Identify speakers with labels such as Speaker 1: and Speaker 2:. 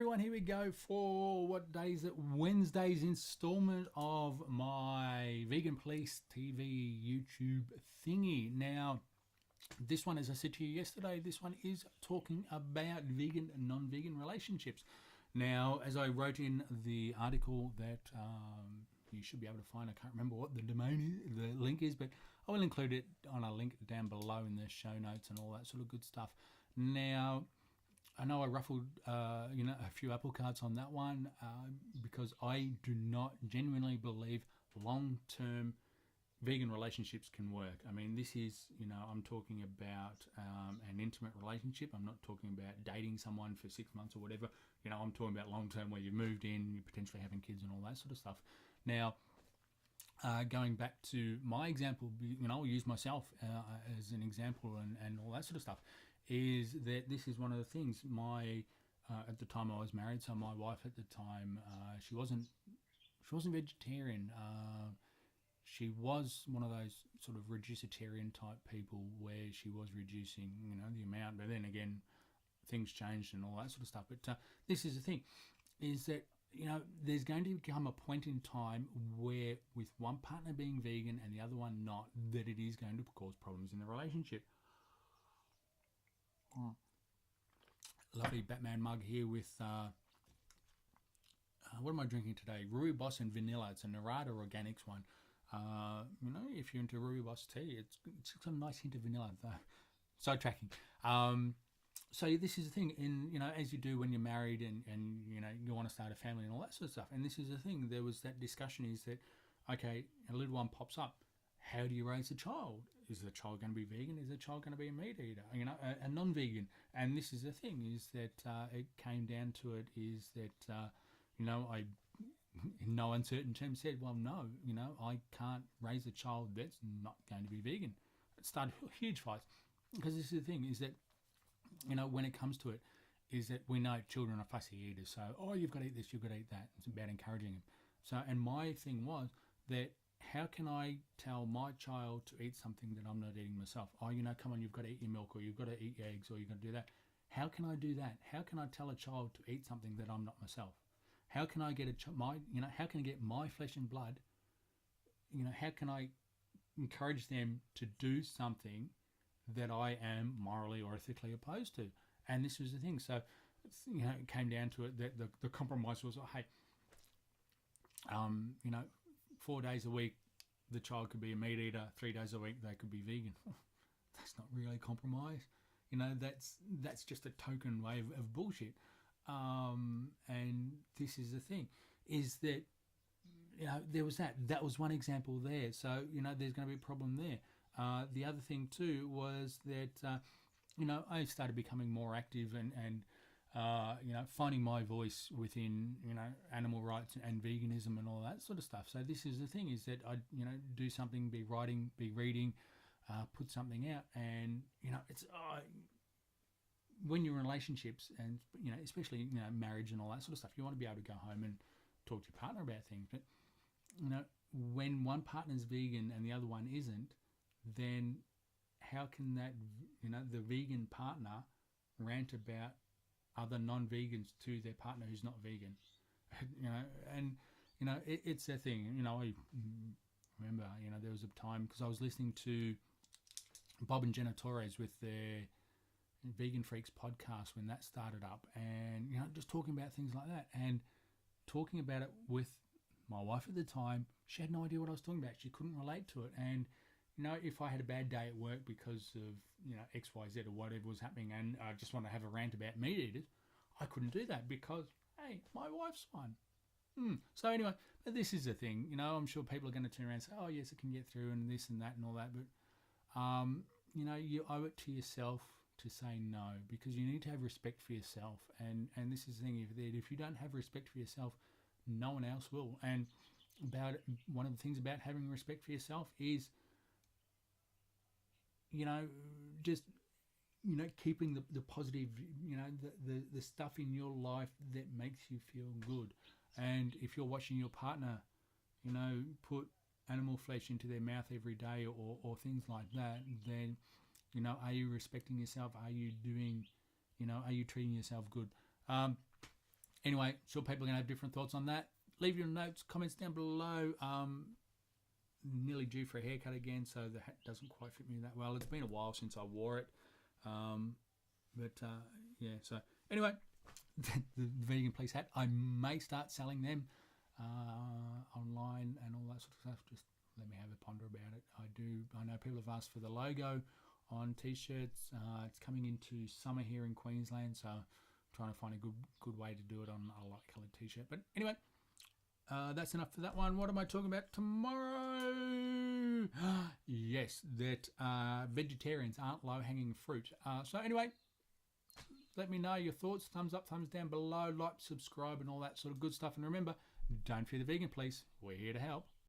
Speaker 1: Everyone, here we go for what day is it? Wednesday's installment of my Vegan Police TV YouTube thingy. Now, this one, as I said to you yesterday, this one is talking about vegan and non-vegan relationships. Now, as I wrote in the article that you should be able to find, I can't remember what the domain is, the link is, but I will include it on a link down below in the show notes and all that sort of good stuff. Now, I know I ruffled, a few apple carts on that one because I do not genuinely believe long-term vegan relationships can work. I mean, this is, I'm talking about an intimate relationship. I'm not talking about dating someone for 6 months or whatever. I'm talking about long-term where you've moved in, you're potentially having kids and all that sort of stuff. Now, going back to my example, I'll use myself as an example and all that sort of stuff, is that this is one of the things. At the time I was married, so my wife at the time, she wasn't vegetarian. She was one of those sort of reducitarian type people where she was reducing, the amount. But then again, things changed and all that sort of stuff. But this is the thing, is that there's going to come a point in time where, with one partner being vegan and the other one not, that it is going to cause problems in the relationship. Lovely Batman mug here with what am I drinking today? Rooibos and vanilla. It's a Narada Organics one. If you're into Rooibos tea, it's got a nice hint of vanilla. Sidetracking. So this is the thing, as you do when you're married and you want to start a family and all that sort of stuff. And this is the thing. There was that discussion, is that, okay, a little one pops up. How do you raise a child? Is the child going to be vegan? Is the child going to be a meat eater? A non-vegan. And this is the thing, is that it came down to it, is that I, in no uncertain terms, said, well, no, I can't raise a child that's not going to be vegan. It started huge fights, because this is the thing, is that when it comes to it, is that we know children are fussy eaters. So, you've got to eat this, you've got to eat that. It's about encouraging them. So, and my thing was that, how can I tell my child to eat something that I'm not eating myself? Come on, you've got to eat your milk, or you've got to eat your eggs, or you've got to do that. How can I do that? How can I tell a child to eat something that I'm not myself? How can I get how can I get my flesh and blood? How can I encourage them to do something that I am morally or ethically opposed to? And this was the thing. So, it came down to it that the compromise was, hey, 4 days a week the child could be a meat eater, 3 days a week they could be vegan. That's not really compromise. That's just a token way of bullshit. And this is the thing, is that there was that was one example there. So there's going to be a problem there. The other thing too was that I started becoming more active and finding my voice within animal rights and veganism and all that sort of stuff. So this is the thing, is that I do something, be writing, be reading, put something out, and it's when you're in relationships, and especially marriage and all that sort of stuff, you want to be able to go home and talk to your partner about things. But when one partner's vegan and the other one isn't, then how can that the vegan partner rant about other non-vegans to their partner who's not vegan? It's a thing. I remember there was a time, because I was listening to Bob and Jenna Torres with their Vegan Freaks podcast when that started up, and just talking about things like that, and talking about it with my wife at the time. She had no idea what I was talking about. She couldn't relate to it. And if I had a bad day at work because of XYZ or whatever was happening, and I just want to have a rant about meat eaters, I couldn't do that because, hey, my wife's one. So anyway, but this is the thing. I'm sure people are going to turn around and say, oh yes, it can get through and this and that and all that, but you owe it to yourself to say no, because you need to have respect for yourself. And this is the thing, if you don't have respect for yourself, no one else will. And one of the things about having respect for yourself is just keeping the positive, the stuff in your life that makes you feel good. And if you're watching your partner put animal flesh into their mouth every day, or things like that, then are you respecting yourself? Are you doing, are you treating yourself good? Anyway, sure people are going to have different thoughts on that. Leave your notes, comments down below. Nearly due for a haircut again, so the hat doesn't quite fit me that well. It's been a while since I wore it. Yeah, so anyway, the Vegan Police hat, I may start selling them online and all that sort of stuff. Just let me have a ponder about it. I know people have asked for the logo on t-shirts. It's coming into summer here in Queensland, so I'm trying to find a good way to do it on a light coloured t-shirt. But anyway, that's enough for that one. What am I talking about tomorrow? Yes, that vegetarians aren't low-hanging fruit. So anyway, let me know your thoughts. Thumbs up, thumbs down below. Like, subscribe, and all that sort of good stuff. And remember, don't fear the vegan police. We're here to help.